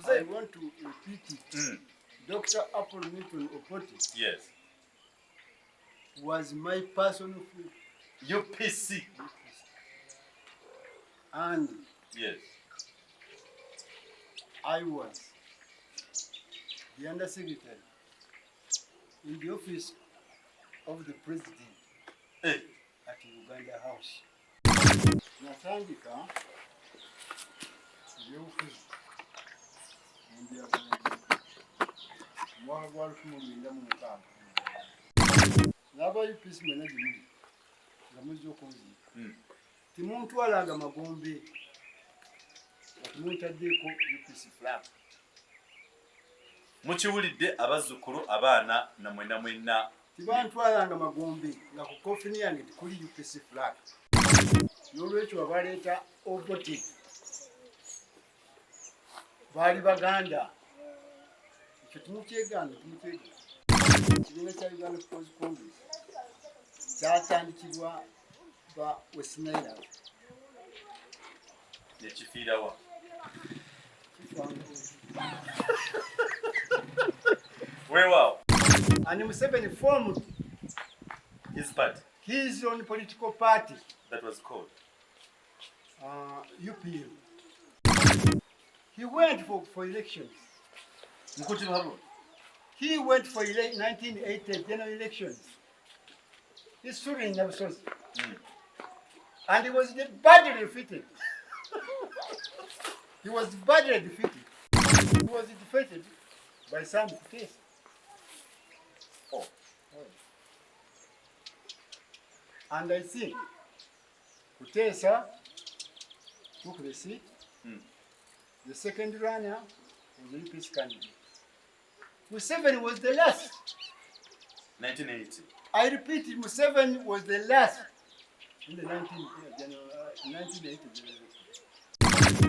I want to repeat it. Dr. Apple Newton Obote, yes, was my personal UPC, and yes, I was the undersecretary in the office of the president at Uganda House. Nasandika eby'obufuzi mwaka gwa 1996 n'aba UPC mwena gye muli nga muzze okunzika timuntwalanga magombe nga timuntaddeeko UPC flag. mukiwulidde abazzukulu abaana na mwenna tibantwalanga magombe nga ku kofini yange tikuli UPC flag. N'olwekyo abaleeta Obote baali baganda, ekyo timukyegaana. Ekibiina kya Uganda People's Congress kyatandikibwa ba Westnaila nekifiirawa weewaawo. And Museveni formed His party his own political party, that was called UPL. He went for elections. Mkuti Haru. He went for 1980 general elections. He stood in Nabsos. And he was badly defeated. He was badly defeated. He was defeated by some Kutesa. And I think Kutesa took the seat. The second runner was the UPC candidate. Museveni was the last. 1980. I repeat, Museveni was the last in the 1980.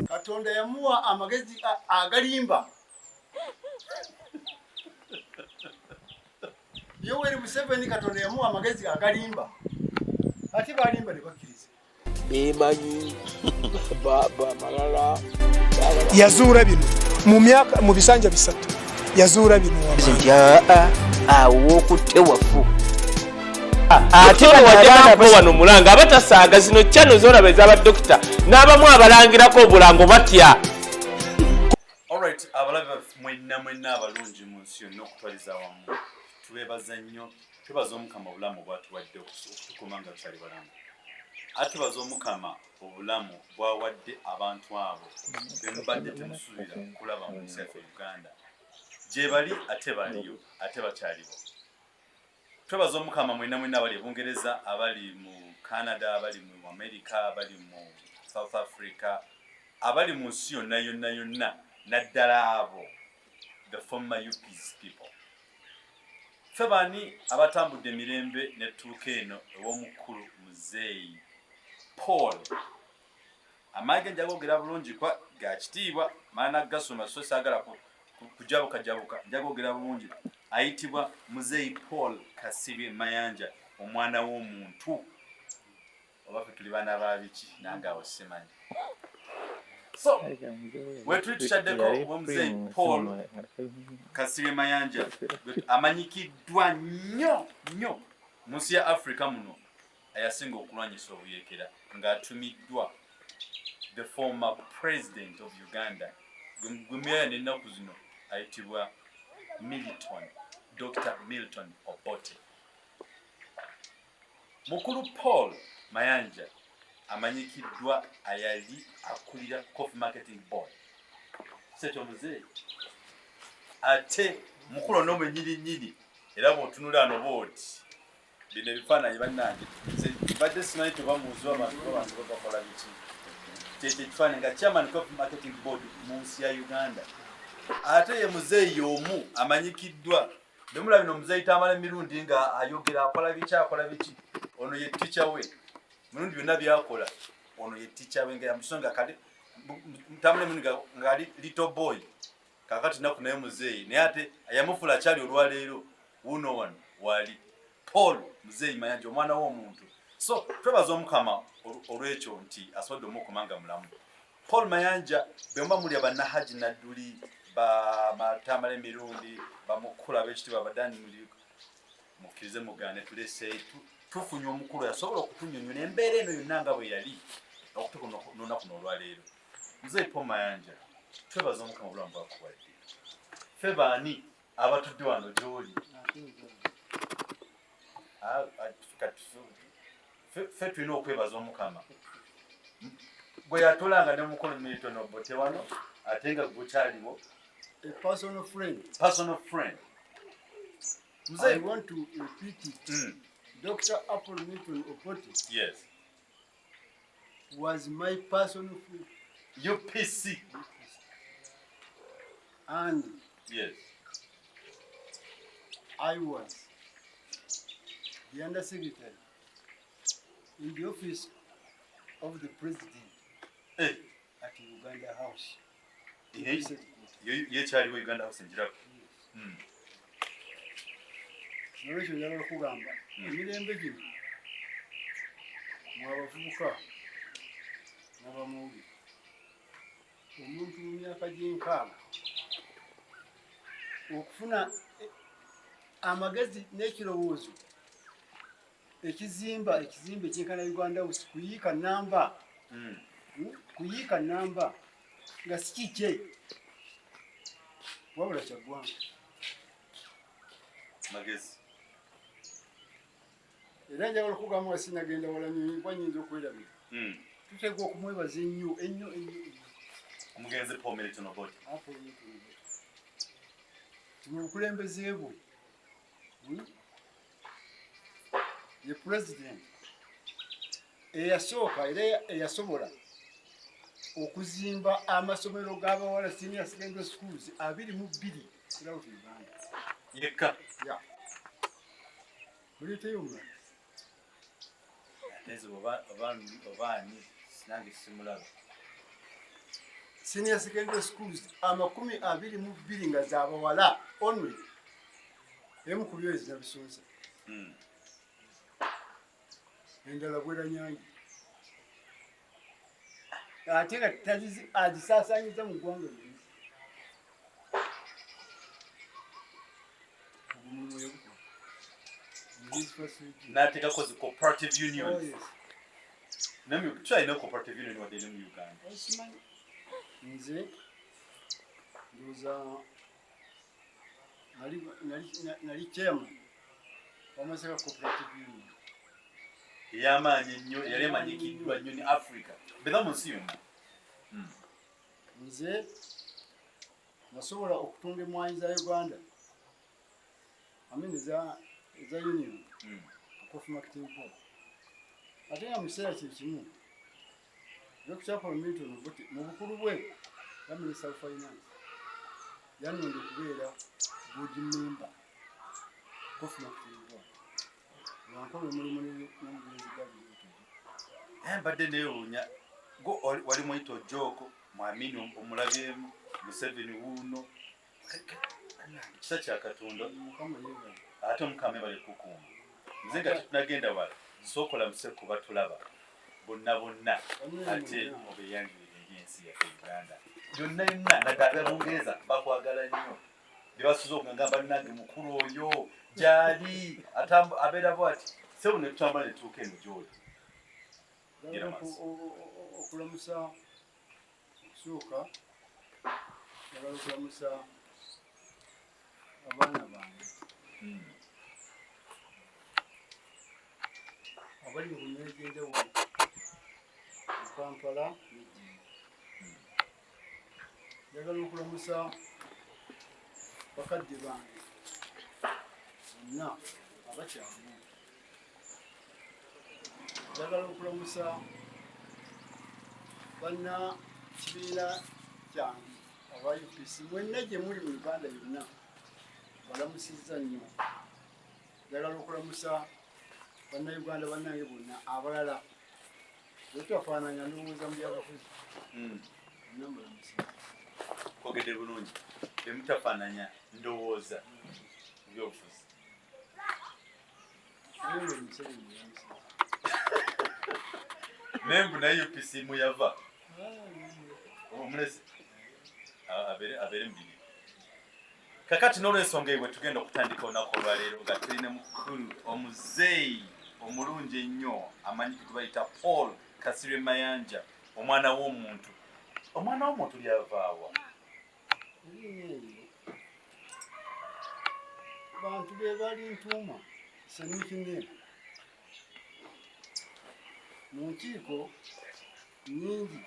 Katonda yamuwa amagezi agalimba. Yoweri Museveni Katonda yamuwa amagezi agalimba. Ati balimba ne bakkiriza. Bemanyi baba malala yazuula bino mu bisanja bisatu yazuula bino awo kutewafu ate wajjako wano mulanga abatasaaga zino channel z'olaba ez'abadokita n'abamu abalangirako obulango batya. Alright, abalabe mwenna abalungi mu nsi yonna okutwaliza awamu tubeebaza nnyo, twebaza Omukama obulamu bwatuwadde okutukuma nga tukyali balamu. Atubaza Omukama obulamu bwawadde abantu abo be mubadde temusuubira kulaba mu nsi yaffe Uganda. Gye bali ate baliyo ate bakyaliwo. Twebaza Omukama mwenna abali Bungereza, abali mu Canada, abali mu America, abali mu South Africa, abali mu nsi yonna naddala abo, the former UPC people. Febani abatambudde emirembe nettuuka eno ew'omukulu Muzeeyi Paul. Amage njagogera bulungi kwa ga kitiibwa maana gasoma so saagala kujabuka njagogera bulungi. Ayitibwa Muzeeyi Paul Kasirye Mayanja, omwana w'omuntu. Oba tuli bana babiki nange awo simanyi. So, wetu tuchaddeko Muzeeyi Paul Kasirye Mayanja amanyikiddwa nnyo mu nsi ya Africa muno ayasinga okulwanyisa obuyeekera ng'atumiddwa the former president of Uganda. Gumya n'ennaku zino ayitibwa Dr. Milton Obote. Mukulu Paul Mayanja amanyikiddwa Eyali akulira Coffee Marketing Board. Sekyo Muzeeyi. Ate mukulu n'omwenyirinyiri era bw'otunula ano booti bino ebifaananyi bannange badde simanyi tebamuuzwa abantu bakola biki. Kyekyo ekifaananyi nga chairman Coffee Marketing Board mu nsi ya Uganda. Ate ye Muzeeyi omu amanyikiddwa. Nemula bino Muzeeyi tamala emirundi nga ayogera akola biki. Ono ye teacher we. Mirundi byonna byakola. Ono ye teacher we nga yamusonga kale tamala emirundi nga ali little boy. Kakati naku naye Muzeeyi. Naye ate yamufula kyali olwaleero. Wuno wano wali Paul Muzeeyi Mayanja omwana w'omuntu. So twebaza Omukama olw'ekyo nti asobodde omukumanga mulamu. Paul Mayanja bemba muli abanahaji nadduli ba matamale mirundi bamukula b'ekitiibwa abadani muli mukkirize mugane tulese tufunye omukulu yasobola okutunyonyola embeera eno yonna nga bwe yali okutukunona kuno olwaleero. Muzeeyi Paul Mayanja twebaza omukama obulamu bwakuwadde ffe baani abatudde wano gy'oli ffe tulina okwebaza omukama gwe yatolanga ne mukono Milestones Obote wano ate nga gwe kyaliwo A personal friend. I want to repeat it. Dr. Apple Milton Obote Yes. was my personal friend. UPC. And Yes. I was the undersecretary in the office of the president Eh. at Uganda House. Ye kyaliwo Uganda House njirako. Nolwekyo njagala okugamba emirembe gino mwabavubuka n'abamawulire omuntu mu myaka gy'enkaaga okufuna amagezi n'ekirowoozo ekizimbe ekyenkana Uganda House kuyiika namba nga si kikye wabula kyaggwanga magezi. Era njagala okugamba nga sinagenda wala nyinza nyinza okwerabira tuteekwa okumwebaza ennyo Omugenzi Paul Milestones Obote. mu bukulembeze bwe ye president eyasooka era eyasobola okuzimba amasomero g'abawala senior secondary schools 22 throughout Uganda. Yekka. Yeah. Muleeteyo omulala. Ezo obaani sinange simulaba. Senior secondary schools 22 nga z'abawala only. Emu ku byo ezinabisonsa. Endala bwera nyanyi. Ate nga agisaasaanyiza mu ggwanga lyonna. N'ateekako zi cooperative unions. Tulina cooperative union wadde ne mu Uganda. Nze ndowooza nali chairman w'amasaka cooperative union. Ey'amaanyi ennyo yali emanyikiddwa nnyo ne Africa beza mu nsi yonna. Nze nasobola okutunga emmwanyi za Uganda eza union Coffee Marketing Board. Ate nga mu kiseera kye kimu Dr. Apple Milton Obote mu bukulu bwe ya Minister of Finance yannonda okubeera board member Coffee Marketing Board. Wankola omulimu n'omugenzi gavumenti. Mbadde neewuunya wali muyita Joko mwamini omulabyemu Museveni Wuno kisa kya Katonda ate Omukama bali kukuuma. Nze nga tunagenda wala sookola museko batulaba bonna ate obeyanjulira ensi yaffe Uganda yonna yonna naddala Abungereza bakwagala nnyo bye basuza okugamba bannange mukulu oyo gy'ali abeera bw'ati sebu ne tutambula ne tutuuka eno gy'oli. Okulamusa okusooka njagala okulamusa abaana bange abali mu bunyoro bw'enjawulo mu Kampala n'Egini. Njagala okulamusa bakadde bange bonna abakyamu. Njagala okulamusa banna kibiina kyange aba UPC mwenna gye muli mu Uganda yonna balamusizza nnyo. Njagala okulamusa bannayuganda bannange bonna abalala bwetwafaananya ndowooza mu byabufuzi bonna mbalamusiza. Kwogedde bulungi bemutafaananya ndowooza mu byobufuzi. Nembu naye UPC muyava omulesi abere mbiri kakati n'olwensonga ebwe tugenda okutandika olunaku olwaleero nga tulina mukulu omuzeeyi omulungi ennyo amanyikidwa bayita Paul Kasirye Mayanja omwana w'omuntu lyavaawa bantu be bali ntuuma senikine mu nkiiko nnyingi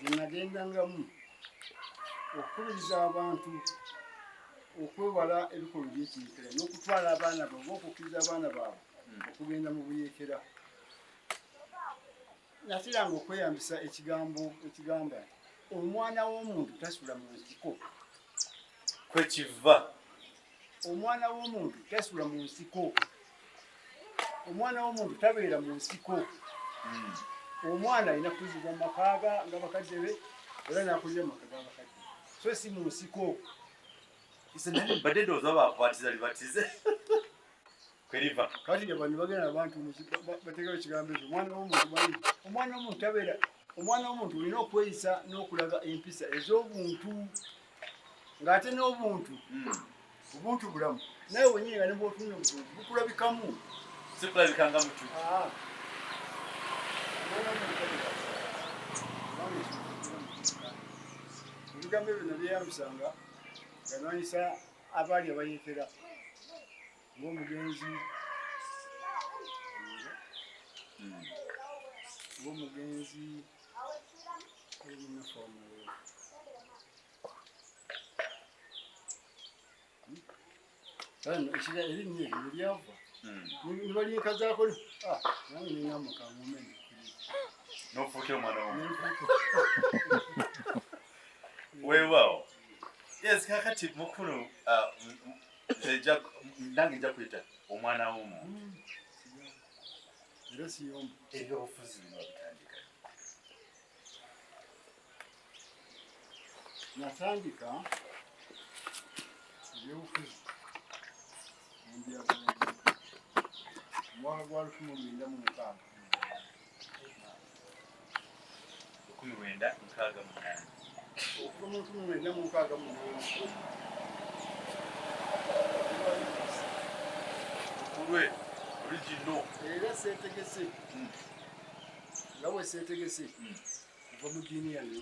zenagendangamu okukubiriza abantu okwewala ebikolwa by'ekirekera n'okutwala abaana baabwe okukkiriza abaana baabwe okugenda mu buyeekera nateranga okweyambisa ekigambo ekigamba omwana w'omuntu tasula mu nsiko kwekiva omwana w'omuntu tasula mu nsiko omwana w'omuntu tabeera mu nsiko omwana alina kuzibwa mu makaaga nga bakadde be era nakulira mu maka g'abakadde so si mu nsiko badde ndowooza bakwatiza libatize kweriva kati abantu bagenda abantu bateekayo ekigambo ekyo omwana w'omuntu tabeera omwana w'omuntu olina okweyisa n'okulaga empisa ez'obuntu ng'ate n'obuntu obuntu bulamu naye wenyini nga ne bw'otunnya obuntu bukulabikamu sikulabikanga mutu ebigambo ebyo nabyeyambisanga nga nanyisa abaali abayeekera ng'omugenzi erinnya ebyo neryava nibalyekazaako nange nengamukamumen n'ofuukira omwana weewaawo yes kakati mukulu nange nja kuyita omwana w'omuntu era siyomba ebyobufuzi bino babitandika natandika ebyobufuzi omwaka gwa 1968 okulwe origino era seetegese nga bwe seetegese kuva mu diini yange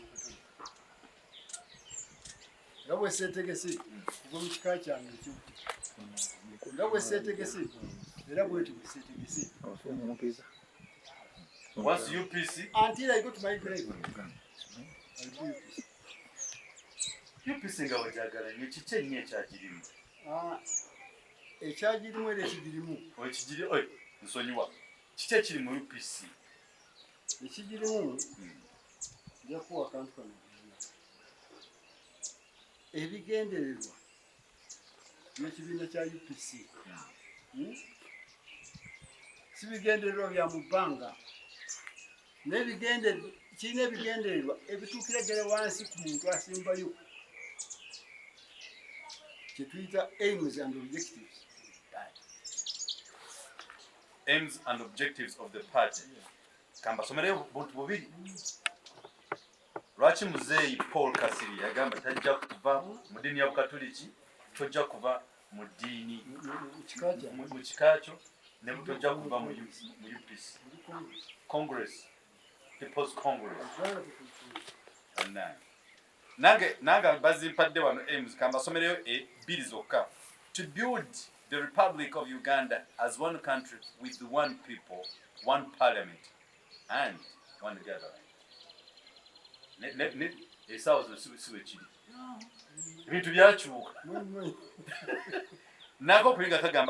nga bwe seetegese kuva mu kika kyange eky'obuti nga bwe seetegese era bweti bwe seetegese once UPC until I go to my grave UPC nga wajagala nnyo kiki ennyo ekyagirimu ekyagirimu era ekigirimu nsonyiwa kiki ekiri mu UPC ekigirimu njakuwa akantu kano ebigendererwa n'ekibiina kya UPC si bigendererwa bya mu bbanga kirina ebigendererwa ebituukira ddala wansi ku muntu asembayo kyetuyita aims and objectives aims and objectives of the party kambasomereyo buntu bubiri lwaki muzeeyi Paul Kasirye yagamba tajja kuva mu ddiini ya bukatoliki tojja kuva mu ddiini mu kikakyo ne tojja kuva mu UPC Congress People's Congress nange bazimpadde wano aims kambasomereyo bbiri zokka to build the Republic of Uganda as one country with one people, one parliament, and one government.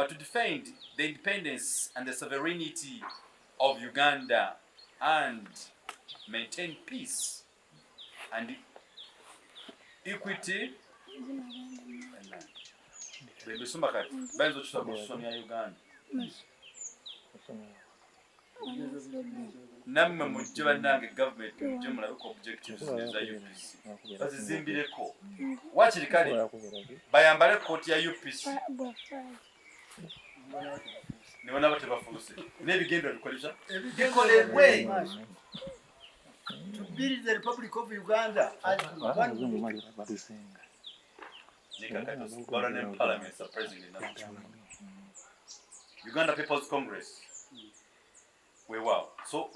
To defend the independence and the sovereignty of Uganda and maintain peace and equity. Bebisumba kati benzo tusaba kusomya Uganda namme mujje bannange government mujje mulabeko objectives za UPC bazizimbireko wakiri kale bayambale kooti ya UPC nibona bate bafuuse n'ebigendo bikolesha bikolebwe to build the Republic of Uganda as one Parliament surprisingly not true. Uganda People's Congress. We wow. So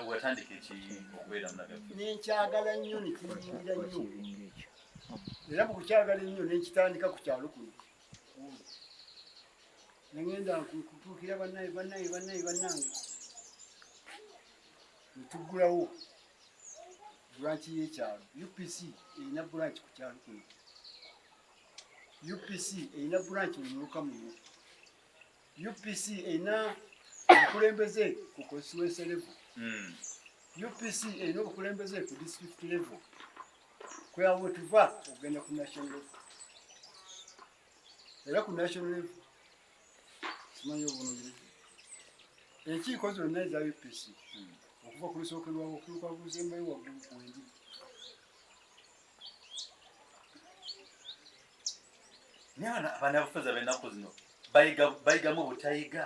watandika eki okubeera munagavu. Nenkyagala nnyo nekinyingira nnyo. Era mu kukyagala ennyo nenkitandika ku kyalo kuno. Nengenda kutuukira bannange. Netuggulawo branch y'ekyalo. UPC erina branch ku kyalo kuno. UPC erina branch mu Mukamuno. UPC erina obukulembeze ku constituency level. UPC erina obukulembeze ku district level. Kweyawo tuva okugenda ku national level. Era ku national level simanyi obunogere. Enkiiko zonna eza UPC okuva ku lusookerwawo okutuuka ku lusembayo waggulu ku wenji. Naye abafuzi ab'ennaku zino bayigamu obutayiga.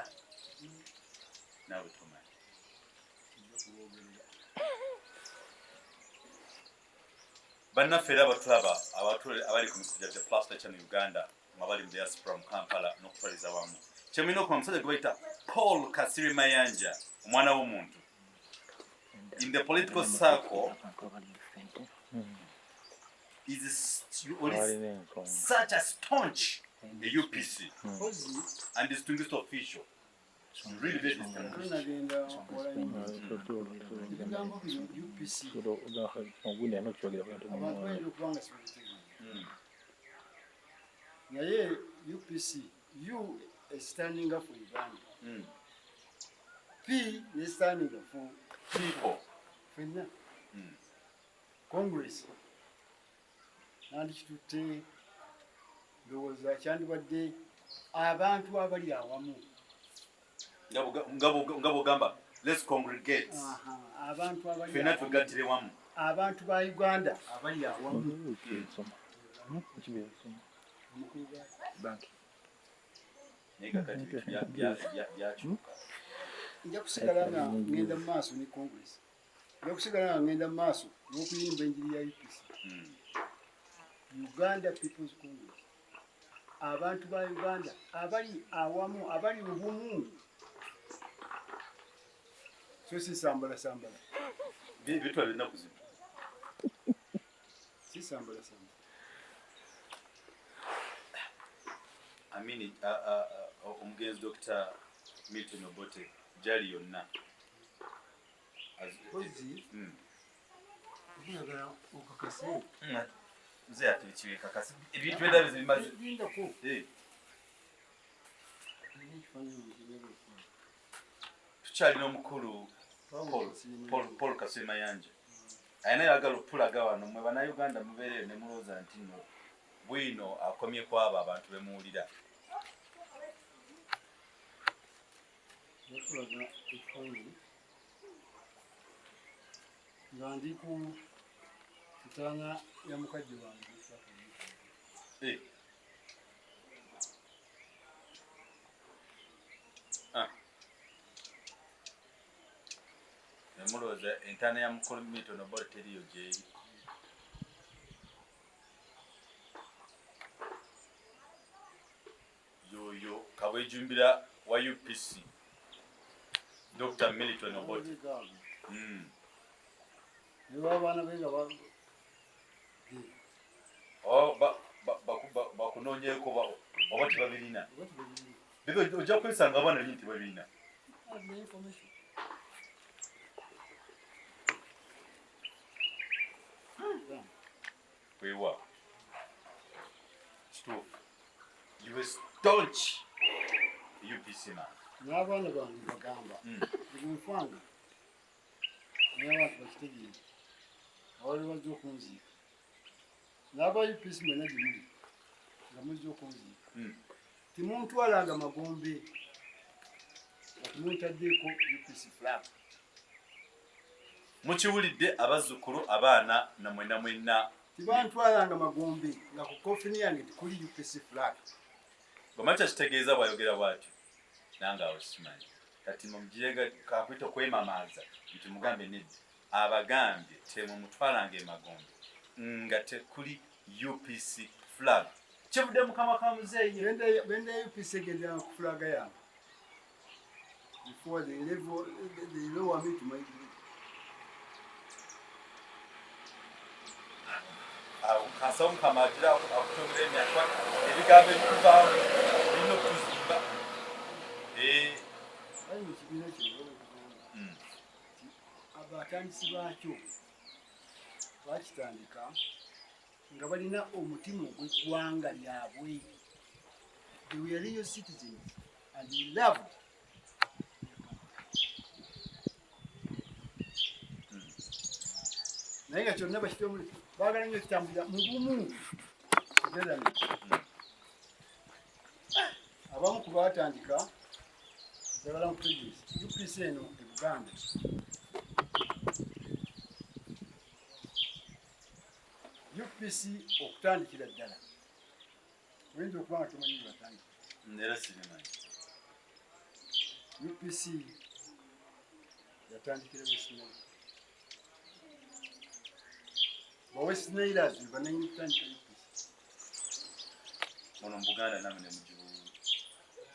Nawe tumanyi. Bannaffe era abatulaba abali ku mikulu gya Plus Channel Uganda abali mu diaspora mu Kampala n'okutwaliza wamu. Kyemulina okuba omusajja gwe bayita Paul Kasiri Mayanja, omwana w'omuntu. In the political circle, is such a staunch UPC and distinguished official. Really very distinguished. UPC, U is standing up for Uganda. P is standing up for people. Congress. Nandi kitute ndowooza kyandibadde abantu abali awamu. Ngabo gamba, let's congregate. Abantu abali fena tugattire wamu. Abantu ba Uganda abali awamu. Banki. Nega kati byakyuka. Nja kusigala nga ngenda mu maaso ne Congress. Nja kusigala nga ngenda mu maaso n'okuyimba enjiri ya UPC. Uganda People's Congress. Abantu ba Uganda abali awamu abali ubumu. So si sambala. Bitwa binaku zino. Si sambala. Amini omugenzi Dr. Milton Obote jali yonna. Ozi. Ndagala okakase. Nze ate kiweka kasi. Ebintu ebyo bimaze. Bindako. Tukyali n'omukulu Paul Kasiri Mayanja. Ayina yagala okutulaga wano mwe bannayuganda mubeereyo ne mulowooza nti nno bwino akomye kwabo abantu bemuwulira. Yakulaga ekifaananyi nga ndi ku kitaanya ya mukajja wange. Nemulowooza entaana ya mukulu Milton Obote teriyo gyeri. Yoyo kabwejumbira wa UPC Dr. Milton Obote. Abaana be nga bakunoonyeeko oba tebabirina. Ojja kwesanga abaana linyi tebabirina. Wewa. Stop. You were staunch UPC man. n'abaana bange bagamba ebinfanga naye abantu bakitegeera abali bajja okunziika n'aba UPC mwena gye muli nga mujja okunziika timuntwalanga magombe timuntaddeeko UPC flag. Mukiwulidde abazzukulu abaana na mwenna tibantwalanga magombe nga ku kofini yange tikuli UPC flag. Bw'amakya kitegeeza bw'ayogera bw'atyo nange awo sikimanyi kati mumugirenga kakwita okwemamaaza nti mugambe nedda abagambye temumutwalanga emagombe nga tekuli UPC flag kivudde mukama ka muzeeyi bende UPC egendera ku fulaga yange before the lower me to my group. Kasa mukama atira okutongera emyaka ebigambo ebikuvaamu birina okutuzimba ali mu kibiina kino abatandisi baakyo bakitandika nga balina omutima ogw'eggwanga lyabwe. They were real citizens and they loved. Naye nga kyonna bakitemu baagala nnyo kitambulira mu bumu. Abamu ku baatandika bagala mu kutegeeza UPC eno e Buganda UPC okutandikira ddala oyinza okuba nga tomanyi batandika era sibimanyi UPC yatandikira Westnail Westnailers bananyini kutandika UPC ono mu Buganda namwe ne mugibu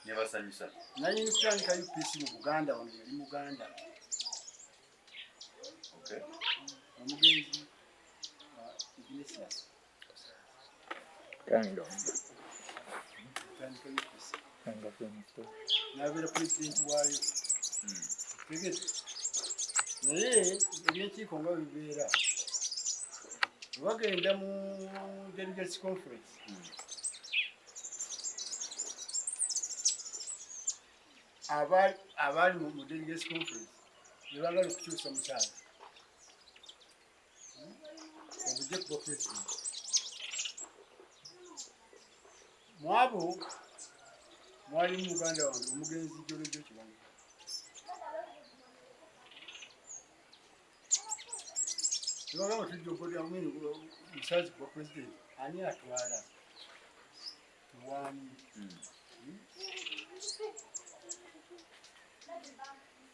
ne basanyusa nanyini kutandika UPC mu Buganda wano yali Muganda omugenzi Iglesias Kanga. tandika UPC Kanga fensto. n'abeera pulezidenti waayo tegete naye ebyenkiiko nga bibeera bagenda mu delegates conference abali mu delegates conference nebagala okukyusa mukyala obujje kuba president mwabo mwalimu muganda wange omugenzi jolojo kibango tubagamba tujja okolera mwini musazi kuba president ani atwala tuwani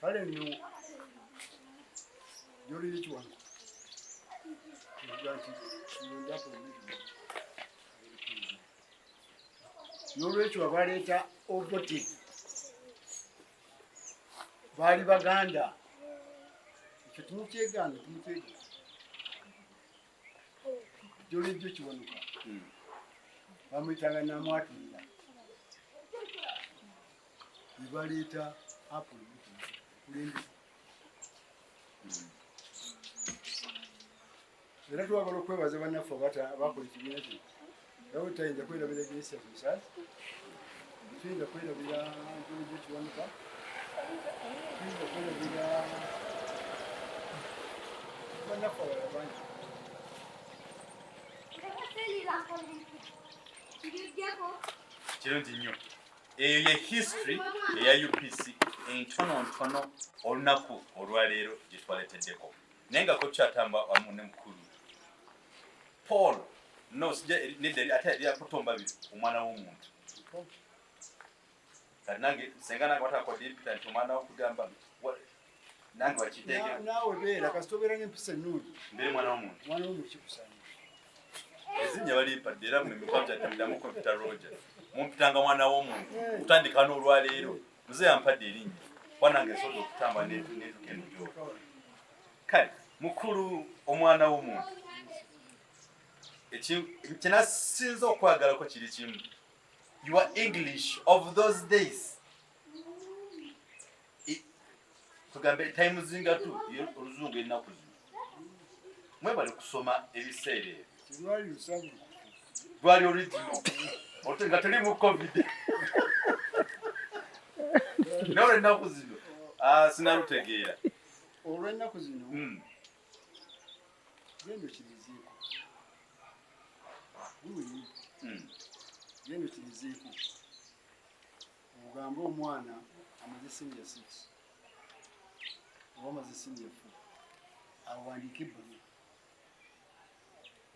kale nno jolojo kiwango n'olwekyo abaleeta Obote baali Baganda ekyo tumukyegana jolejjo kiwanuka bamuyitanga namwatulira ne baleeta Apple kulembeza era twagala okwebaza bannaffe abakola ekibiina kino era tayinza kwerabira Iglesias musazi tuyinza kwerabira jolejjo kiwanuka tuyinza kwerabira bannaffe abalala bangi kirungi nnyo eyo ye history eya UPC entonotono olunaku olwaleero gye twaleeteddeko naye nga ko kyatamba wamu ne mukulu Paul no sija nedda ate yakutomba biri omwana w'omuntu kati nange senga nange watakodde empita nti omwana w'okugamba nange wakiteege naawe beera kasita obeera n'empisa ennungi mbere mwana w'omuntu omwana w'omuntu kikusaana ezinnya balimpadde era mwe mikwamu kyatamidamu computer roger mumpitanga mwana w'omuntu kutandika n'olwaleero muze yampadde erinnya kuba nange nsobola okutamba n'etugendo gy'oka kale mukulu omwana w'omuntu kyenasinza okwagalako kiri kimu your English of those days tugambe time zingatu oluzungu ennaku zino mwebale kusoma ebiseera ebyo lwali lusabu lwali original nga tuli mu covid nawe ennaku zino sinalutegeera olw'ennaku zino gendo kiriziiko gendo kiriziiko ogambe omwana amaze senior 6 oba amaze senior 4 awandiika ebbaluwa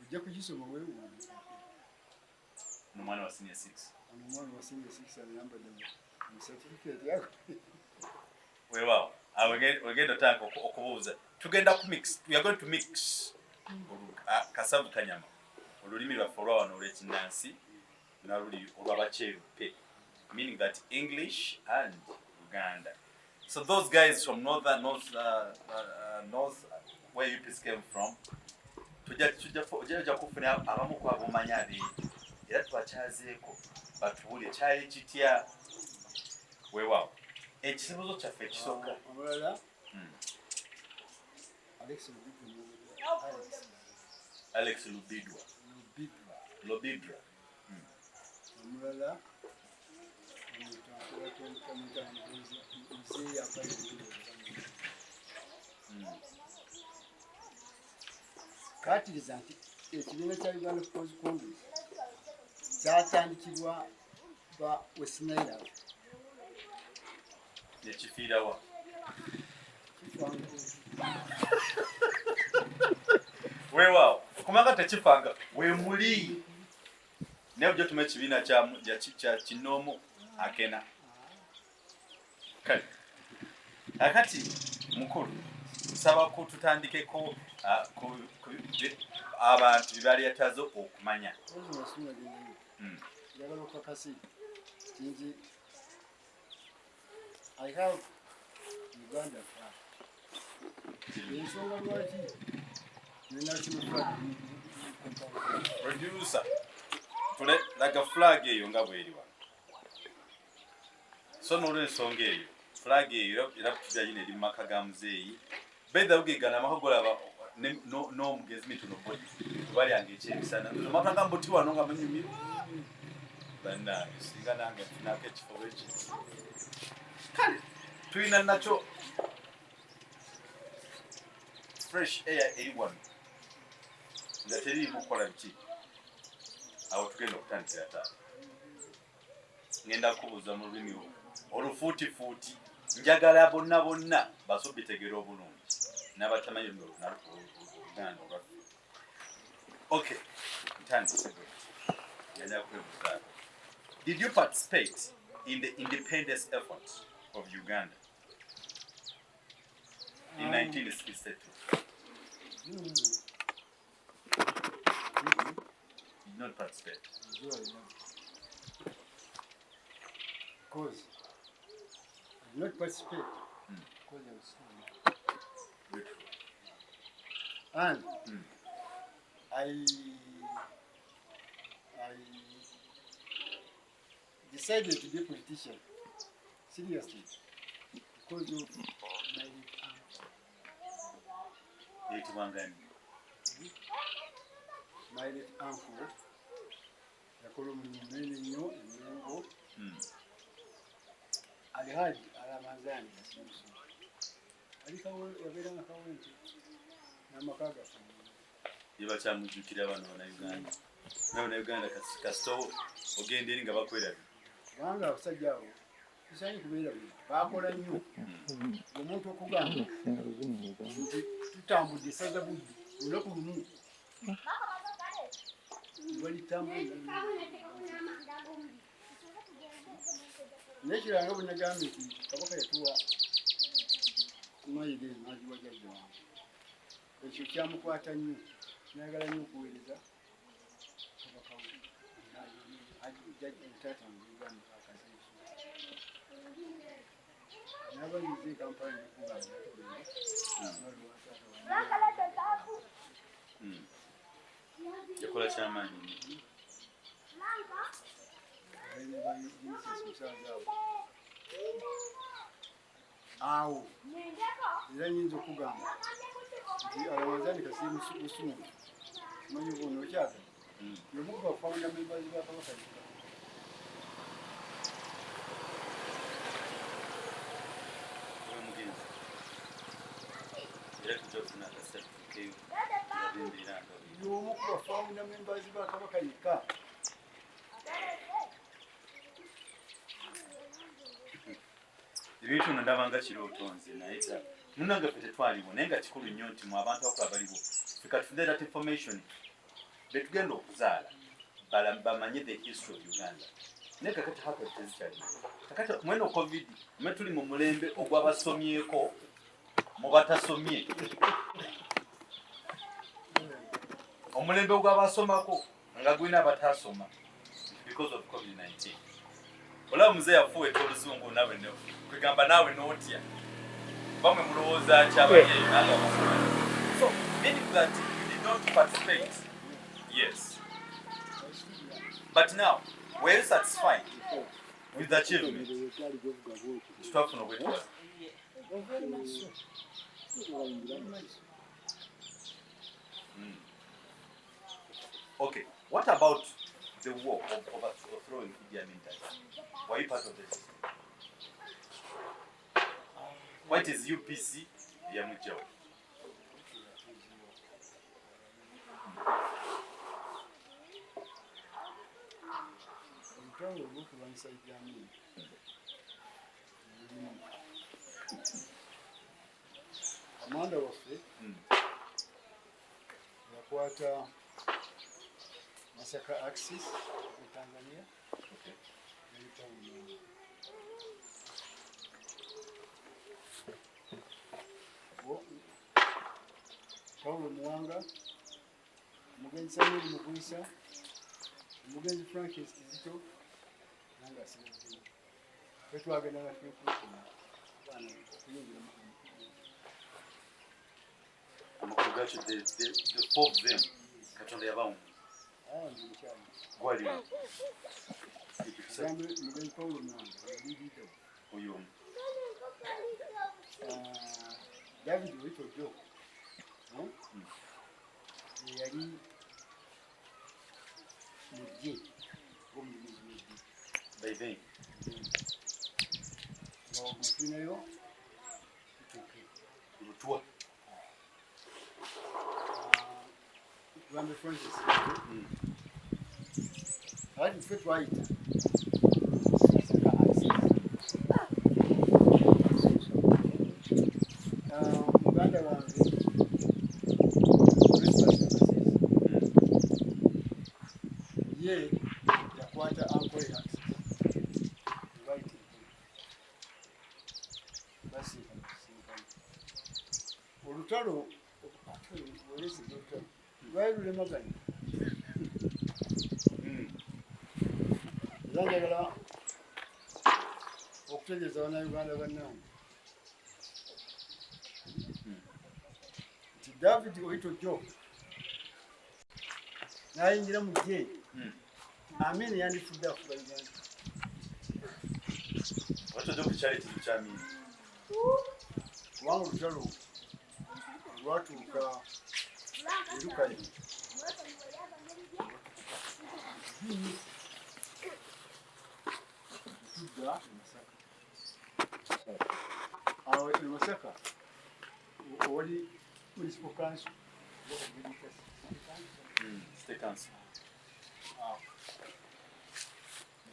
ojja kugisoma weewuunye omwana wa senior 6 omwana wa senior 6 ayambadde mu certificate yako weewaawo ogenda otandika okubuuza tugenda kumix, we are going to mix kasavu kanyama olulimi lwaffe olwawano olw'ekinnansi naluli olw'abacerupe, meaning that English and Uganda. So those guys from north where UPC came from, tujja kufuna abamu ku ab'omanyi abeeri era twakyazeeko batubuulire kyali kitya weewaawo ekisobozo kyaffe ekisooka omulala Alex Lobidwa omulala kakkiriza nti ekibiina kya Uganda People's Congress kyatandikibwa ba Westnaila nekifiirawa weewaawo okumanga tekifanga we muli naye bujja tuma ekibiina kya kinoomu akena kale akati mukulu nsaba ko tutandikeko abantu byebalyetaze okumanya njagala okukakasi nti I have Uganda flag. Ensonga lwaki nenational flag producer tule laga flag eyo nga bweriwa so n'olwensonga eyo flag eyo era tujyayina eri mu maka ga muzeeyi bedda ugigana amakagola n'omugezi mitono bodi tubalyanga ekyemisana amaka ga mbuti wano nga munyumire bannange singa nange nfunako ekifo bwekiti kale tulina nakyo fresh air eri wano nga teriimu kukola biki awo tugenda okutandikira taata ngenda kubuuza mu lulimi olufuutifuuti njagala bonna basobitegeera obulungi n'abatamanyi Uganda olwaffe. Okay, ntandise ngenda kwebuuza. Did you participate in the independence effort of Uganda in 1962? Did not participate. Because I did not participate because I was small. Beautiful. And I decided to be a politician seriously because of my late uncle yakola omulimu munene nnyo emengo alihaji alamazani kasimusu yabeera nga kawente n'amaka gaffe yebakyamujjukira bano bannayuganda n'abannayuganda kasito ogenda eri nga bakwerabye kubanga abasajja abo tusaanye kubeera bino baakola nnyo omuntu okugamba nti tutambudde esaza budde olunaku lumu balitambula nekiranga bwe nagambye nti kabaka yatuwa kumayire nagiwa jjajja wange ekyo kyamukwata nnyo nayagala nnyo okuweereza kabaka taata muganda akaseeso nabanyize kampani nekugamba yakola kyamaanyi awo era nyinza okugamba nti alawazani kasimu busungu manyi bona okyaka yomukuba founder members ba kabaka omugenzi era tujja kufuna akasertifikeyo yomukuba founder members ba kabaka yekka ebintu no ndabanga kirootonze naye munange ffe tetwaliwo naye nga kikulu nnyo nti mu abantu akola baliwo ffe katufune that information betugenda okuzaala bamanye the history of Uganda naye kakati hako tezikyali kakati mweno covid mwe tuli mu mulembe ogwabasomyeko mubatasomye omulembe gw'abasomako nga gwina abatasoma because of COVID-19 olaba muze yafuweta oluzungu nawe kwegamba nawe n'otya bamwe mulowooza kyabayeyo nagabasoma so meaning that you did not participate yes but now were you satisfied with the achievement tutafuna obwetwala okay, what about the war of overthrowing Idi Amin Dada? Were you part of this? What is UPC? Yamujao. Amanda waffe yakwata Masaka Axis in Tanzania. Okay. Paulo Mwanga, Mugenzi Samuel Muguisa, Mugenzi Francis Kizito, nanga sinzi. Twagenda na twekukuna. Bana okuyingira mu the four of them. Katonda yabamu. Gwali. Mugenzi Paulo Mwanga, leader. Uyo. David Wito Joe. Yali mujje omulimu mujje baby no mutinayo lutwa Rwanda Francis hadi fit right Uganda wange ye yakwata ankole access right basi olutalo olesi lutalo lwali lulemaganya zanjagala okutegeeza bannayuganda bannange nti David Oito Jo nayingira mu gye Amin yandifudde afuga Uganda. What do you charity to Amin? Kubanga olutalo lwatuuka erukayi tudda awo e Masaka oli municipal council State council.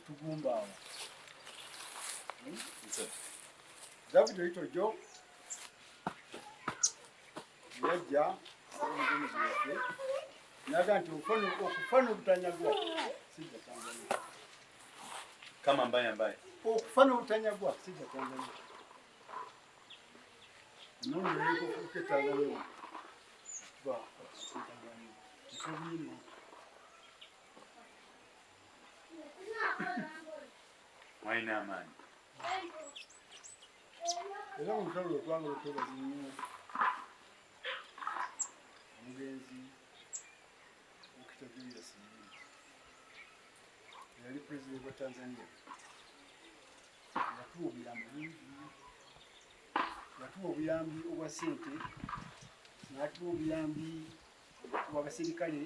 Tugumba awo David Oito Jo yajja omugenzi waffe naga nti okufana obutanyagwa sijja Tanzania Kama mbaye okufana obutanyagwa sijja Tanzania nongereko kuke Tanzania ba Tanzania ikobini Waina amani. era olutalo lwetwanga lutwebaza nnyo omugenzi okitajulia Sirili yali president wa Tanzania yatuwa obuyambi bungi yatuwa obuyambi obwa ssente n'atuwa obuyambi obw'abaserikale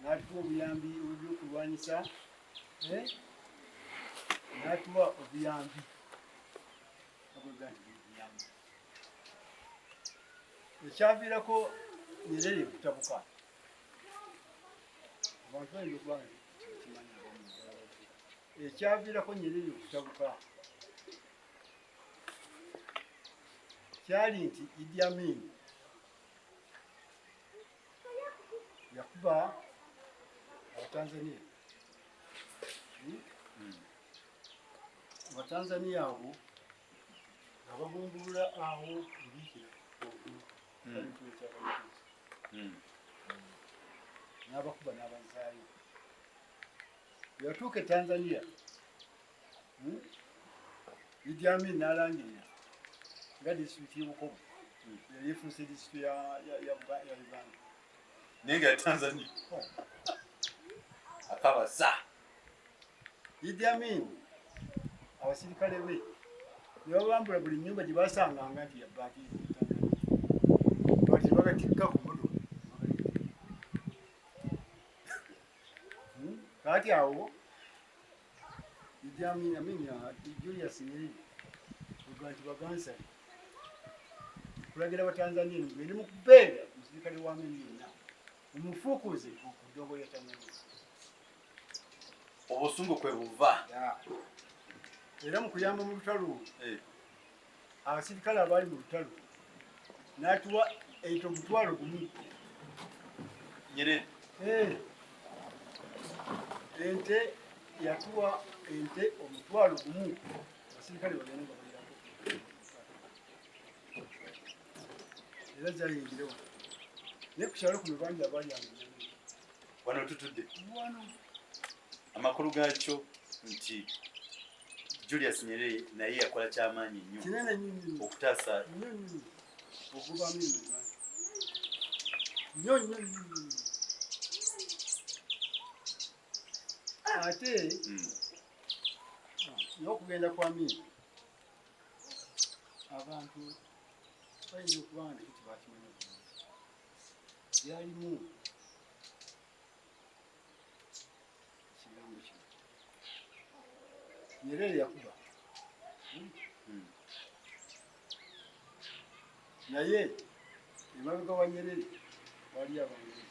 n'atuwa obuyambi obw'ebyokulwanyisa n'atuwa obuyambi obw'ebuyambi ekyaviirako Nyerere kutabuka abantu bayinza okuba kimanya ekyaviirako Nyerere kutabuka kyali nti Idi Amin yakuba Abatanzania Abatanzania abo abagungulula awo kubikira n'abakuba n'abazaayo yatuuka e Tanzania Idi Amin n'alangirira nga disitulikiti y'Obukobo yali efuuse disitulikiti ya Uganda naye nga Tanzania akabasa Idi Amin abasirikale be ne babambula buli nnyumba gye basanganga nti yabaati bagatikka ku motoka kaati awo Idi Amin Julius Nyerere nti bagansale kulagira Abatanzania ngeri mu kubeera omusirikale wa Amin yonna omufuukuze ku ddongo lya Tanzania obusungu kwe buva era mu kuyamba mu lutalo abasirikale abaali mu lutalo n'atuwa eito omutwalo gumu Nyerere ente yatuwa ente omutwalo gumu abasirikale bagenda nga bayamba era zayingirewo naye ku kyalo kuno bangi abalyanga wano tutudde amakulu gaakyo nti Julius Nyerere naye yakola kyamaanyi nnyo kinene nnyo okutaasa okuva Amin nnyo ate n'okugenda kwa Amin abantu bayinza okuba nga tekibakimanya byalimu ekigambo kino Nyerere yakuba naye emabega wa Nyerere wali Abangereza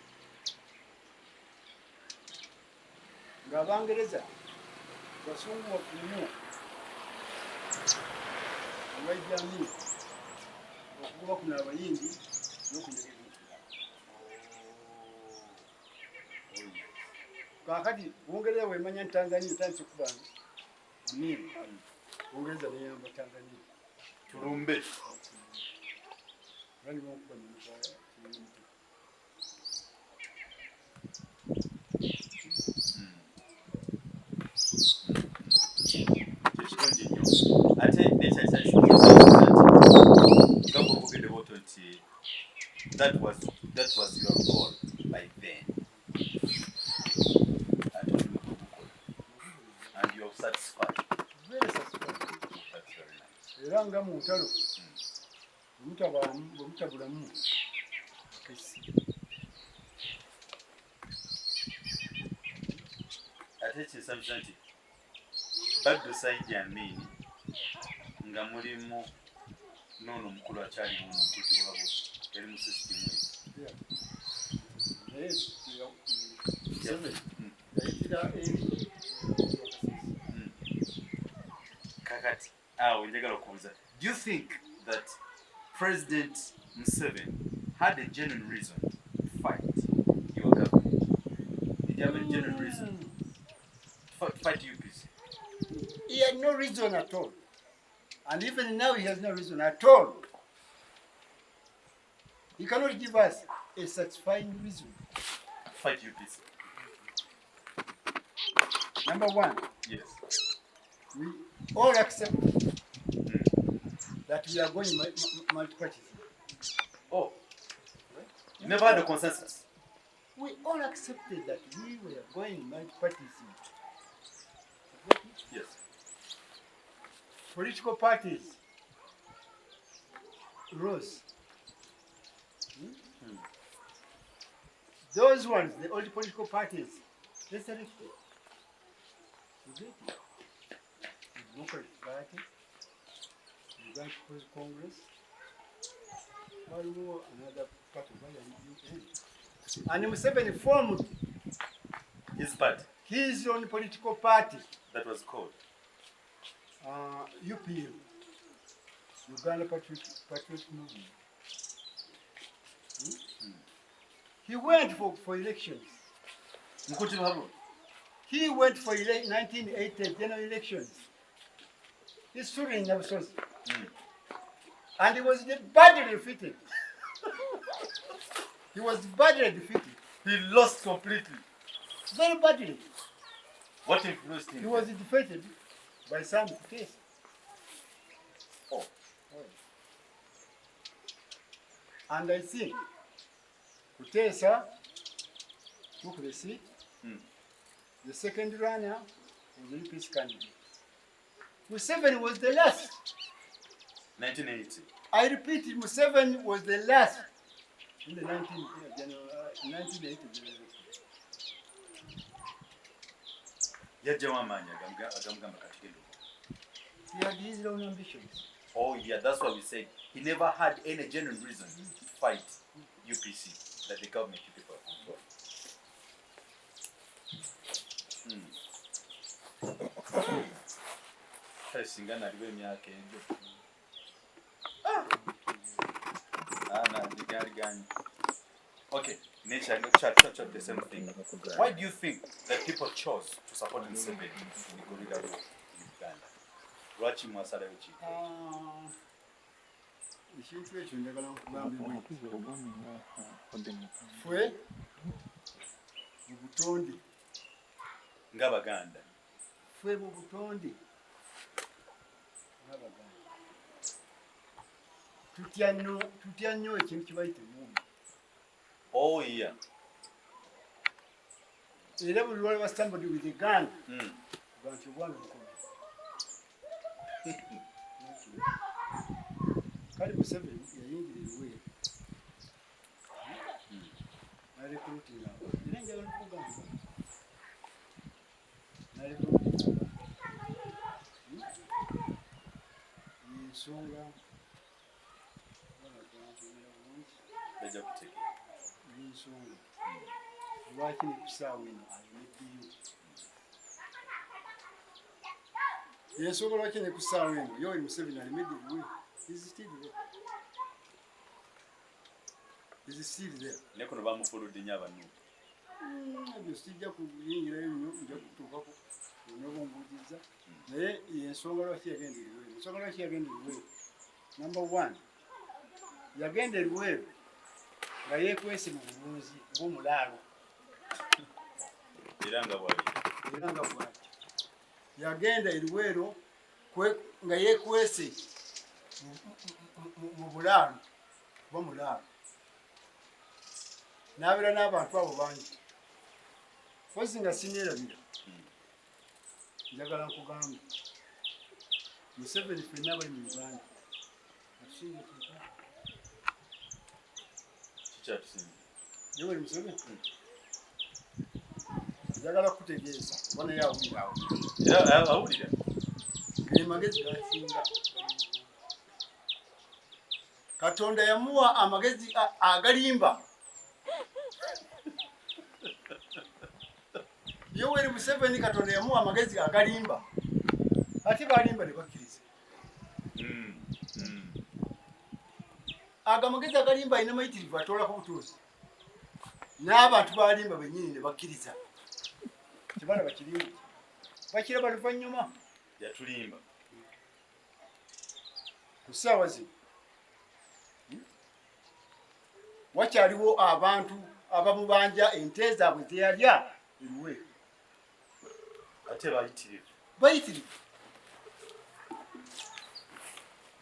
ng'Abangereza basunguwa nnyo olwajja Amin okugoba kuno abayindi n'okunyereza kaakati Bungereza bwemanya nti Tanzania etandise okuba Amin Bungereza neyamba Tanzania tulumbe okuba nemutwala ekirungi nnyo ate nekyakyakiogende boto nti that was your goal by then and you're satisfied. Very satisfied. That's very nice. Era nga mu ntalo bwemutabulamu kesi ate kyesabisa nti baddu Saidi Amin nga mulimu noono omukulu akyali mu mukuti wabo yali mu sisitimu kakati awo njagala okubuuza, do you think that President Museveni had a genuine reason to fight your government? Did he have a genuine reason to fight UPC? He had no reason at all. And even now he has no reason at all. He cannot give us a satisfying reason. Fight UPC. Number one, Yes. we all accept that we are going multi-partyism. Oh, you never had a consensus? We all accepted that we were going multi-partyism. Yes. Political parties rose. Those ones, the old political parties, they selected. The Democratic Party, the Uganda People's Congress, another part of the and Museveni formed His party. his own political party, That was called. UPM, Uganda Patriotic Movement. He went for elections. Mukuti Babu. He went for 1980 general elections. He's stood in Nyabusozi. And he was badly defeated. He was badly defeated. He lost completely. Very badly. What influenced him? He was defeated by some case. Oh. And I think Kutesa took the seat. The second runner was the UPC candidate. Museveni was the last. 1980. I repeat, Museveni was the last in the 1980. Yajjawo amaanyi agamugamba Katikendo. He had his own ambitions. Oh yeah, that's what we said. He never had any genuine reason to fight UPC, that the government people are Singana aliwe myaka enjo. Okay, nature chat the same thing. Why do you think that people chose to support Museveni in the guerrilla war in Uganda? Lwaki mwasalayo ki? Ekintu ekyo njagala okugamba ffe mu butonde ng'Abaganda. Ffe mu butonde ng'Abaganda tutya nnyo ekintu kye bayita emmundu. Oh yeah. Era buli lwalaba somebody with a gun bantu obwana obukomi. Kale Museveni yayingira ebiweero narekrutinga era njagala okugamba narekrutinga ensonga Bajja kutegeera. ensonga lwaki ne kusaawa eno alemeddeyo. Ensonga lwaki ne kusaawa eno Yoweri Museveni alemedde ebiweero. He's still there. He's still there. Nekono bamufuludde nnyo abantu. Ebyo sijja kuyingirayo nnyo, nja kutuukako onoba ombuuliza. Naye ensonga lwaki yagenda ebiweero. Ensonga lwaki yagenda ebiweero. Number one, yagenda ebiweero nga yeekwese mu bulunzi ng'omulaalo. Era nga bw'ali. Yagenda ebiweero nga yeekwese mu bulaalo kuba mulaalo. N'abeera n'abantu abo bangi. Pozi nga sineerabira. Njagala nkugamba. Museveni ffenna abali mu Uganda. Atusinga tuuka. Kikyatusinga. Yoweri Museveni. Njagala kutegeeza oba naye awulira awo. Era awulira. Ge magezi gasinga. Katonda yamuwa amagezi agalimba. Yoweri Museveni Katonda yamuwa amagezi agalimba. Ate balimba ne bakkiriza. Agamagezi agalimba alina mayitirivu atoolako butuuzi. N'abantu balimba bennyini ne bakkiriza. Kibala bakirimba. Bakiraba luvannyuma. Yatulimba. Ku ssaawa zino wakyaliwo abantu abamubanja ente zaabwe teyalya ebiweero. Ate bayitirivu.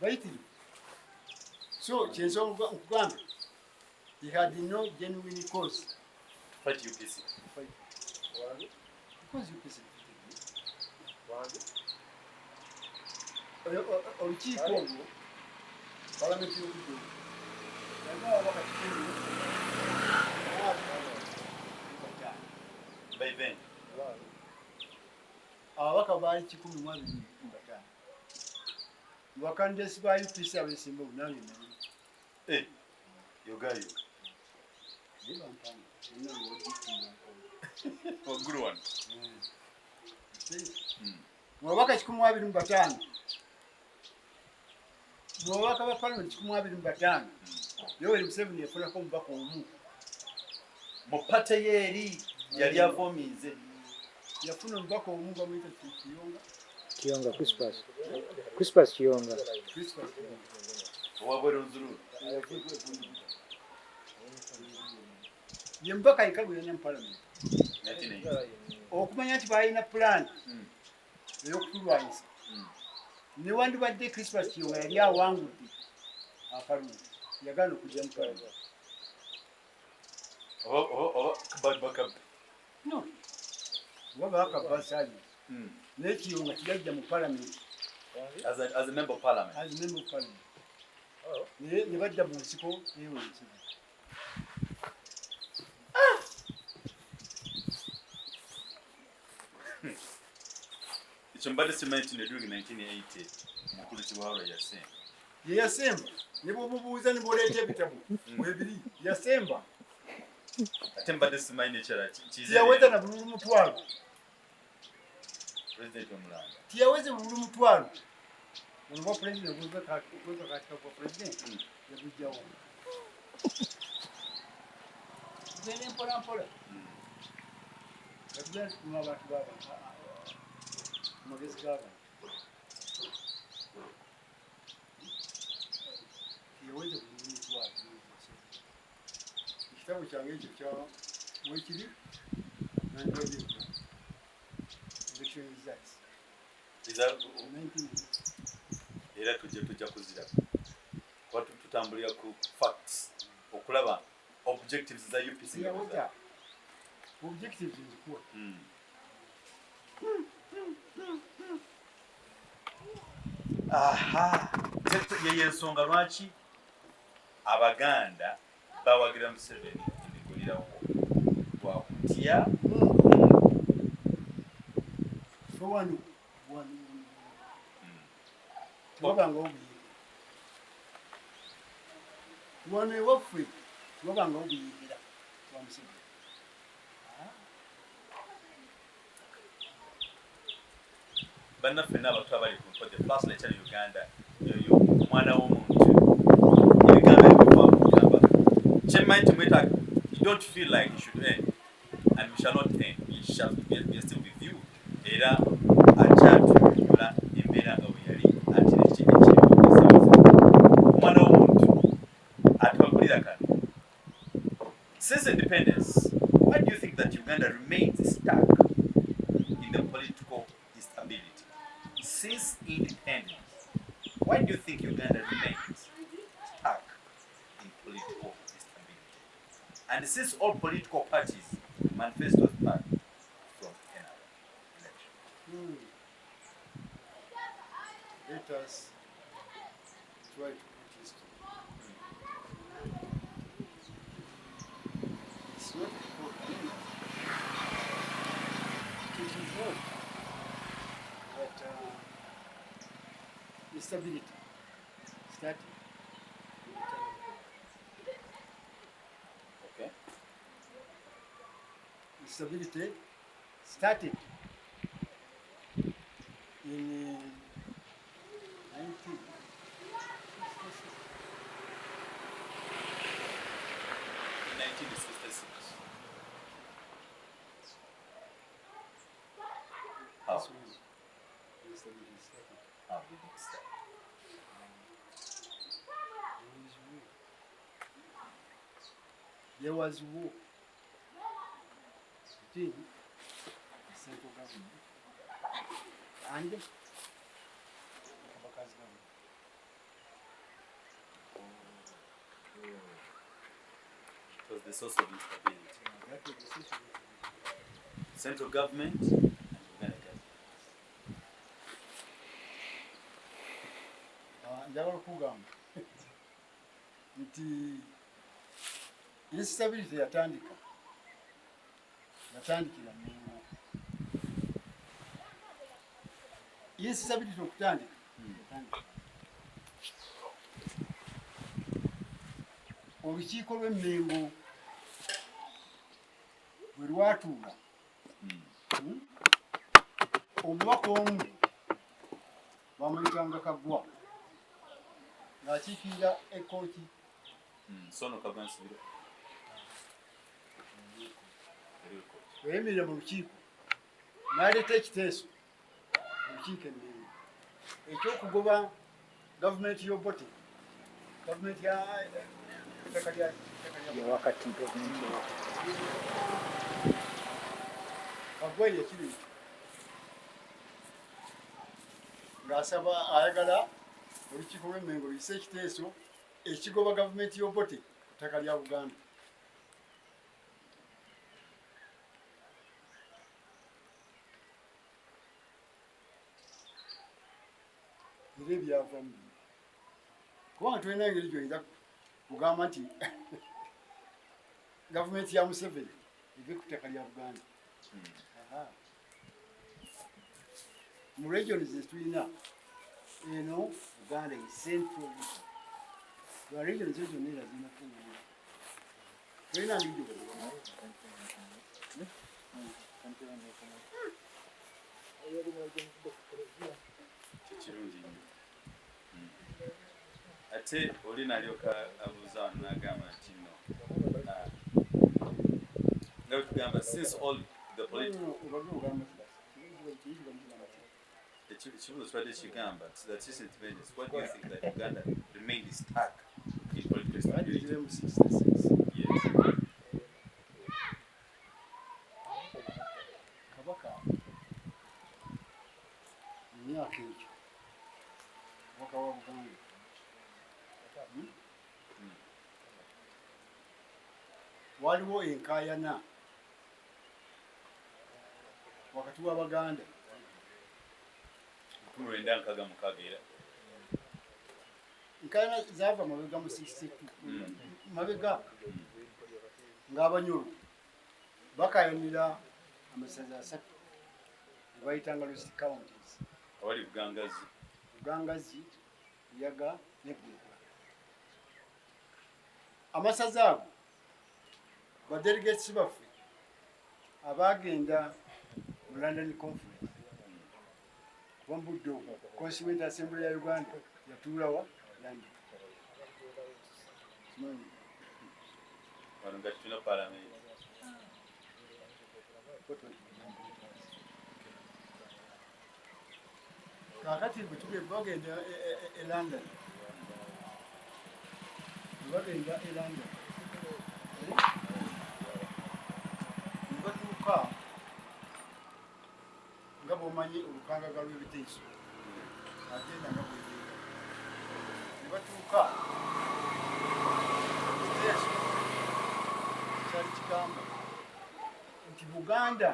Bayitirivu. So kyensonga okugamba he had no genuine cause to fight UPC. Because UPC olukiiko olwo palamenti y'obudde By then. ababaka baali 125 bakandesi ba UPC abeesimba obunange naye Yogayo. Waggulu wano. Mwabaka 125 mwabaka ba parliament 125 Yoweri Museveni yafunako omubaka omu mu pate yeeri yali avomize. Yafuna omubaka omu bamuyita Kiyonga Crispus Kiyonga. owabwera nzululu ye mubaka yekaguyanya mu parliament 1980 okumanya nti balina plan ey'okutulwanyisa newandibadde Christmas Kiyonga yali awangudde akalulu yagaana okujja mu parliament no oba bakabasali naye Kiyonga tiyajja mu parliament as a member of parliament. Ne badda mu nsiko ewensi ekyo mbadde simanyi nti during 1980 mukulu Kibaalo yasemba ye yasemba ne bwomubuuza ne bwoleeta ebitabo webiri yasemba ate mbadde simanyi nekyala tiyaweza na bululu mutwalo president omulanga tiyaweze bululu mutwalo onoba president kwekakatika kwa president yabujjawo tugende mpolampola katugenda tukuma abantu b'abantu amagezi g'abantu tiyaweze bululu mutwalo ekitabo kyange ekyo kya wekiri nandiwabyekula election results era tujja kuzira kuba tutambulira ku facts okulaba objectives za UPC objectives nzikuwa yeye ensonga lwaki Abaganda bawagira Museveni ebigulirawo lwakutya wabanga obuyiga wano ewaffe wabanga obuyigira wa Museveni bannaffe n'abato abali ku the first lecture in Uganda yoyo omwana w'omuntu ebigambo ebiva kugamba kyemmanyi timwetaaga you don't feel like you should end and we shall not end we are still with you era akyatuula embeera nga bwe yali ati omwana w'omuntu atubagulira kano since independence why do you think that Uganda remains stuck in the political instability? Since independence, why do you think Uganda remains stuck in political instability? And since all political parties manifestos back from another election. Let us try to put this to it's not for me. It is not that instability started. Okay. Instability started in 1966. How? That's when instability started. How did it start? There was war between the central government and the Kabaka's government. It was the source of instability. That was the situation. Central government and Uganda government. Njagala okugamba nti instability yatandikira Mengo. Instability okutandika olukiiko lw'Emmengo bwe lwatuula omubaka omu bamuyitanga Kaggwa ng'akiikirira ekkooti Sono Kabansibira. weyemirira mu lukiiko n'aleeta ekiteeso olukiiko Emmengo ekyokugoba gavumenti y'Obote Government ya wakati government ya wakati agweye kiri ngasaba ayagala olukiiko lw'Emmengo luyise ekiteeso ekigoba gavumenti y'Obote ku ttaka lya Uganda. Era ebyavamu kubanga tulina engeri gy'oyinza kugamba nti gavumenti ya Museveni eve ku ttaka lya Uganda. Mu regions zetulina eno Uganda is central region. Lwa regions ezo zonna era zirina kuwuula tulina ngeri kirungi nnyo. Ate oli nalyoka abuuza wano n'agamba nti nno nga bwe tugamba since all the political ekibuzo kibadde kigamba that since independence what do you think that Uganda remained stuck in political instability? Yes. kabaka emyaka egyo kabaka wa Buganda waliwo enkaayana wakati w'Abaganda 1966 era enkaayana zaava mabega mu 62 mabega ng'Abanyoro bakaayanira amasaza 3 ne bayitanga Lost Counties awali Bugangazi, Bugangazi, Buyaga ne Ggwekula. Amasaza ago badelegates baffe abaagenda mu London Conference wambudde okwo Constituent Assembly ya Uganda yatuulawa London. wano nga tulina palamenti. Kakati bwe tugenda bagenda e London bagenda e London batuuka nga bw'omanyi olukangaga lw'ebiteeso agenda nga bwegenda ne batuuka ekiteeso kyali kigamba nti Buganda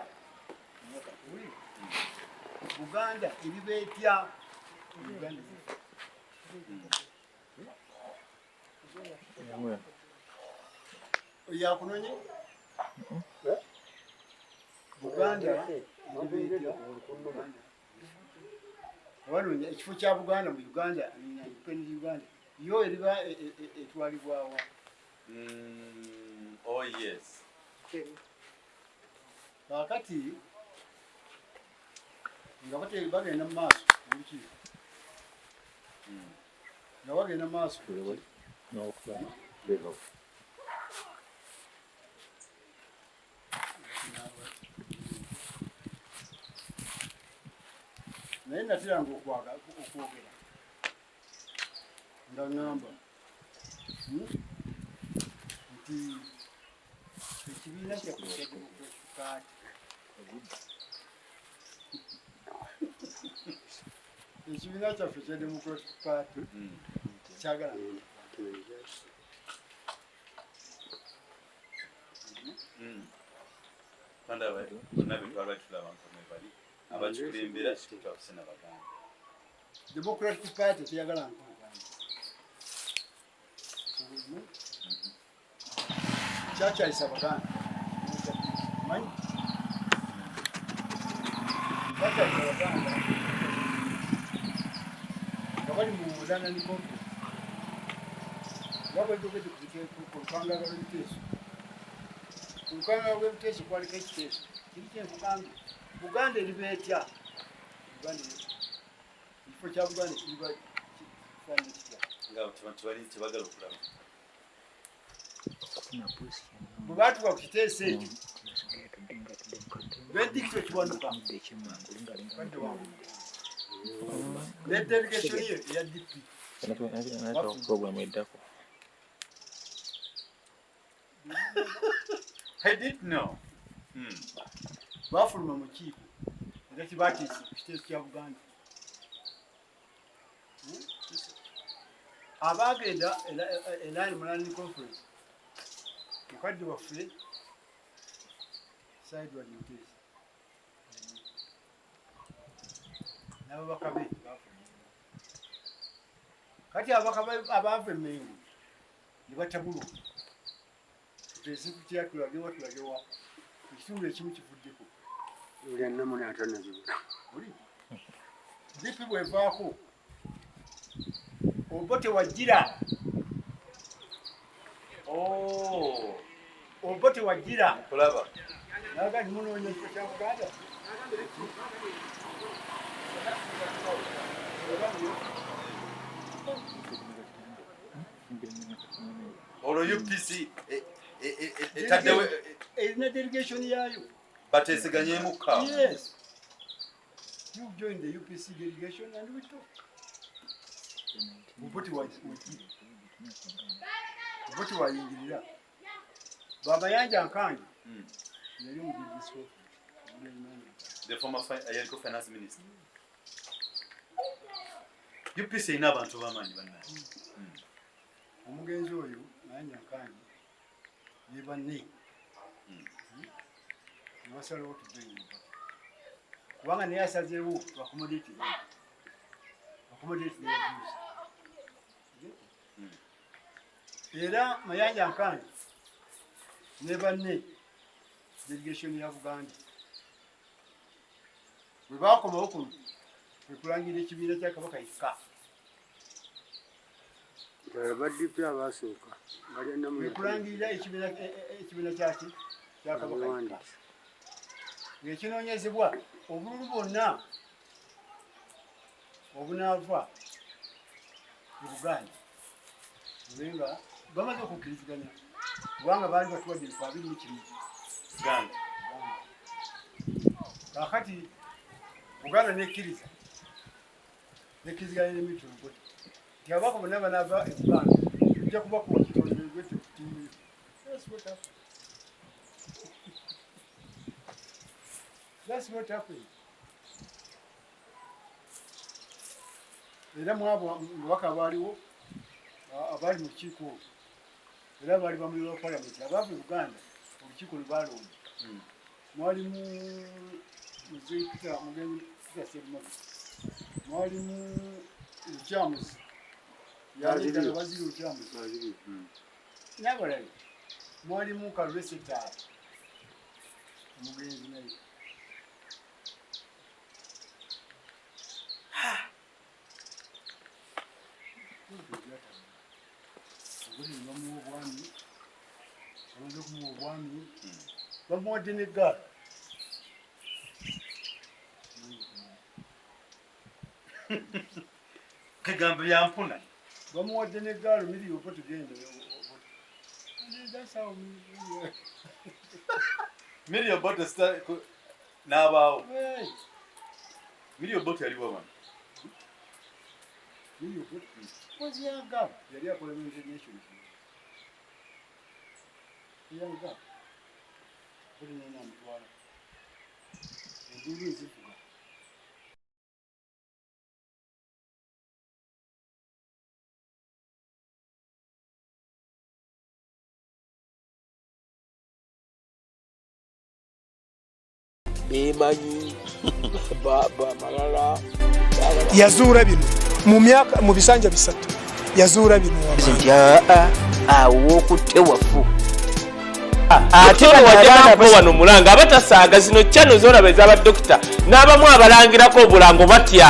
eriba etya Uganda yakunonye Buganda eriba etya abanonya ekifo kya Buganda mu Uganda independent Uganda yo eriba etwalibwawa. Oh yes. Kakati nga bagenda mu maaso olukiiko nga bagenda mu maaso naye natiranga okwogera nga ŋŋamba nti ekibiina kyaffe kya Democratic Party ekibiina kyaffe kya Democratic Party kyagala bandaba bonna betwala tulaba nkamwe bali abakikulembera kitwakusena Baganda. Democratic Party teyagala nkuganda kyakyayisa Baganda manyi kyakyayisa Baganda nga bali mu London Conference wabwejogedde ku lukangaga lw'ebiteeso. Ku lukangaga lw'ebiteeso kwaliko ekiteeso kiri kyenkugambye Buganda eriba etya ekifo kya Buganda kiriba kifaanana kitya nga tebali tebagala okulaba bwe baatuka ku kiteeso ekyo bentikito kiwanuka ne delegation ye eya DP program eddako. I didn't know. Bafuluma mu kiiko era kibatiisi ku kiteeso kya Buganda. Abagenda enani mulani conference mukadde waffe side wa Mutesi n'ababaka be kati ababaka abava Mengo ne batabulwa Mutesi kutya tulagewa ekitundu ekimu kivuddeko uli namuna atana zibula uli vipi bwevaako Obote wajira. Oh. Obote wajira. Kulaba. Naga ni muno onye kya Uganda. Olo UPC tadewe ina delegation yayo. Batesiganyemu ka. Yes. You join the UPC delegation and we talk. Obote wayingirira baba yanja nkangi yali mu disco the former finance minister UPC ina abantu bamanyi banna omugenzi oyo yanja nkangi ne banne wasalawo tugenyi kubanga naye asazeewo accommodate era mayanja nkangi ne banne delegation ya Uganda bwe bakomawo kuno bekulangira ekibiina kya Kabaka yekka baddipi abasooka bekulangirira ekibiina kyaki kya Kabaka yekka ng'ekinoonyezebwa obululu bwonna obunaava mu Buganda nga bamaze okukkiriziganya kubanga baali batuwadde 21 Uganda kakati Uganda nekkiriziganya n'emitu Obote nti abako bonna banaava e Buganda tujja kubakuba kitondebwe tekutiimire. That's what happened. Era mwabo mubaka abaliwo abali mu kiiko era bali bamuliro wa parliament abava Uganda olukiiko lwebalonda mwalimu muzikita mugenzi Serimogo mwalimu Luchamuzi yali waziri Luchamuzi n'abalala mwalimu Kalweseta mugenzi naye bamuwadde n'eggaali kegambo yampuna bamuwadde n'eggaali miri opo tugenda miri Obote n'abaawo miri Obote yaliwo wano miri Obote waziyaga yali akola mu international yaga buli nena mutwala enduulu ezivuga bemanyi baba malala yazuula bino mu bisanja bisatu yazuula bino nti awo okutte wafu ate wajjanako wano mulanga abatasaaga zino channel z'olaba ez'abadokita n'abamu abalangirako obulango batya